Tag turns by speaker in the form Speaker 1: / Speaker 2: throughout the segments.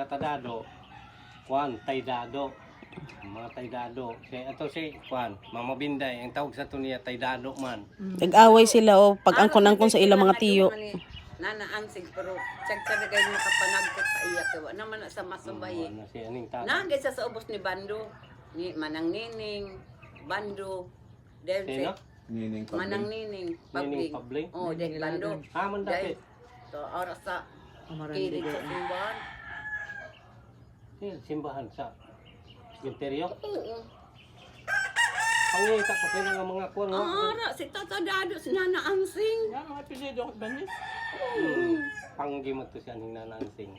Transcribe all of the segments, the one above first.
Speaker 1: sa Tadado, kuan Taydado. Mga Taydado. Si kuan, Mama Binday, ang tawag sa tuniya Taydado man.
Speaker 2: Nag-away sila o pag-angkon-angkon sa ilang mga tiyo.
Speaker 3: Nanaansig pero tsag-tsag kayo nakapanagkot sa iya kawa naman sa masubay.
Speaker 1: Ano si aning tata.
Speaker 3: Nagay sa ubos ni Bando, ni Manang Nining, Bando,
Speaker 1: Sino?
Speaker 4: Nining
Speaker 3: Manang Nining,
Speaker 1: Nining
Speaker 3: Pabling.
Speaker 1: Pabling?
Speaker 3: Oh, dahil Bando.
Speaker 1: Man dapit.
Speaker 3: So, oras sa kilig sa simbahan.
Speaker 1: Simbahan sa cemetery.
Speaker 3: Oo.
Speaker 1: Pangita ko sila nga mga kuan.
Speaker 3: Ara, si Tata Dado, si Nana Ansing.
Speaker 5: Yan, mga apelido ba niya?
Speaker 1: Panggi mo to siya ning nanansing.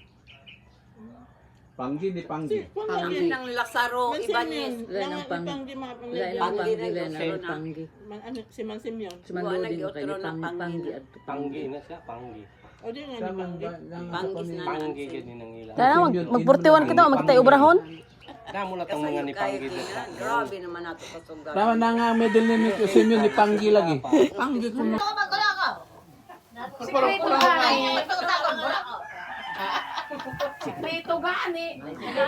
Speaker 4: Panggi ni Panggi.
Speaker 3: Panggi ng Lazaro Ibanez.
Speaker 5: Lang ang panggi mga panggi.
Speaker 3: Panggi na yun.
Speaker 5: Si Mansim yun.
Speaker 3: Buwan nag-iotro na Panggi.
Speaker 1: Panggi na siya, Panggi.
Speaker 5: O di nga ni panggi.
Speaker 3: Panggis na
Speaker 1: Panggi gid ni nang ilang.
Speaker 2: Kaya mag-41 ka daw, magtay obrahon.
Speaker 1: Damo na tong mga ni Panggi
Speaker 3: Kaya
Speaker 1: dito.
Speaker 3: grabe naman nato kasugal.
Speaker 4: Tama na nga middle name ni Kusim yun ni Panggi lagi. Panggi ko na.
Speaker 6: Sikreto gani. Sikreto gani.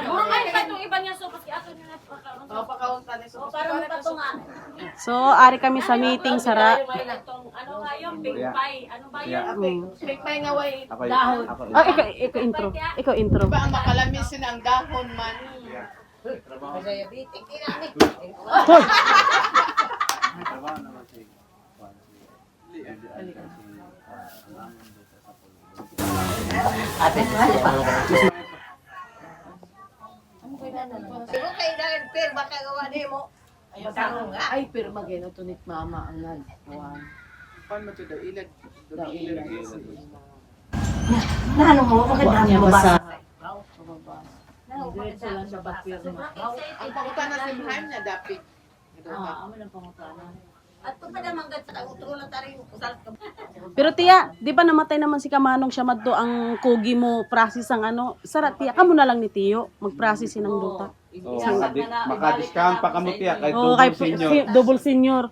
Speaker 6: Puro kayo ba itong iba niya sopas ato niya na pagkakaroon. Pagkakaroon ni sopas. Parang patungan.
Speaker 2: So, ari kami sa meeting sara.
Speaker 6: Ano nga yung big pie? Ano ba yun?
Speaker 7: Big pie nga way
Speaker 4: Ako
Speaker 7: dahon.
Speaker 4: Ako
Speaker 2: Oh, ikaw intro. Ikaw intro.
Speaker 7: Ba ang makalamisin ang dahon man.
Speaker 3: Diabetic inani.
Speaker 7: Siguro kay dahil per baka gawa nimo.
Speaker 8: Ay, pero magano to ni mama ang nagkuhan.
Speaker 7: Paano mo to daw ilag?
Speaker 8: Daw ilag.
Speaker 6: Nano mo? Bakit
Speaker 8: Niya basa.
Speaker 6: Diretso lang sa bakpir mo.
Speaker 7: Ang pangutan na simhan niya dapit.
Speaker 8: Amo lang pangutana.
Speaker 3: At pa naman gat sa utro na taring usal ka.
Speaker 2: Pero tiya, di ba namatay naman si Kamanong siya madto ang kugi mo process ang ano? Sara tiya, kamo na lang ni Tiyo mag-process ng duta.
Speaker 4: Oh, maka-discount pa kamo tiya kay
Speaker 2: Oh,
Speaker 4: double senior.
Speaker 2: double senior.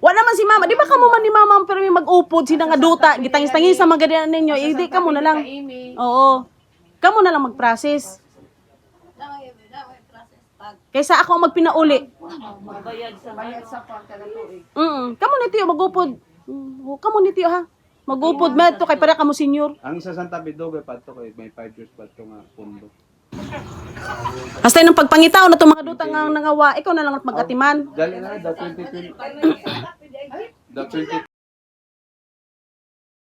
Speaker 2: Wa naman si Mama, di ba kamo man ni Mama pero may mag-upod sina nga duta, gitangis-tangis sa mga ganyan ninyo, di kamo na lang. Oo. Kamo na lang mag-process. Kaysa ako ang magpinauli.
Speaker 8: Bayad sa kwarta na tuig.
Speaker 2: Kamo ni Tiyo mag-upod. Kamo ni Tiyo ha. Mag-upod med to kay para kamo senior.
Speaker 4: Ang isa Santa Bidoga padto kay may 5 years padto nga pundo.
Speaker 2: Hasta nang pagpangitaw na to mga duta nga nangawa, ikaw na lang mag-atiman.
Speaker 4: Dali na the 2020. The 20